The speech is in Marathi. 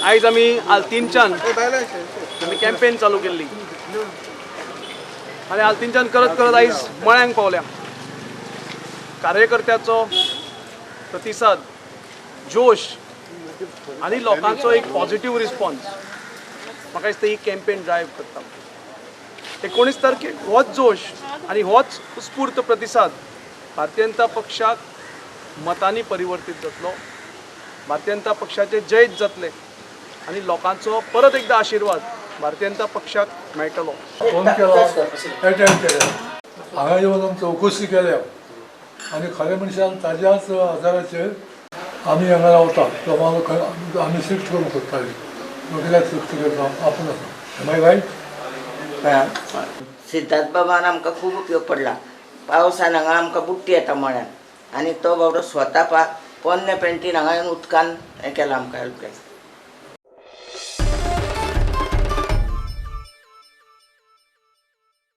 आयज आमी आल्तीनच्यान आमी कॅम्पेन चालू केल्ली आनी आल्तीनच्यान करत करत आयज मळ्यांक पावल्या. कार्यकर्त्याचो प्रतिसाद, जोश आनी लोकांचो एक पॉझिटिव्ह रिस्पॉन्स म्हाका दिसता ही कॅम्पेन ड्रायव्ह करता. 19 तारखेक होच जोश आनी होच उत्स्फूर्त प्रतिसाद भारतीय जनता पक्षाक मतांनी परिवर्तीत जातलो. भारतीय जनता पक्षाचे जैत जातले आनी लोकांचो परत एकदा आशिर्वाद भारतीय जनता पक्षाक मेळटलो. फोन केला, अटेंड केल्या, हांगा येवन आमी चवकशी केल्या आनी खरे मनशान ताज्याच आदाराचेर आमी हांगा रावता. तो म्हाका आमी शिफ्ट करूंक सोदताली, कित्याक शिफ्ट करता आपूण आसा. मागीर रायट सिद्धार्थ बाबान आमकां खूब उपयोग पडला. पावसान हांगा आमकां बुट्टी येता मळ्यान आनी तो बाबडो स्वता पोन्ने पेंटीन हांगा येवन उदकान हें केलां आमकां हेल्प केलां.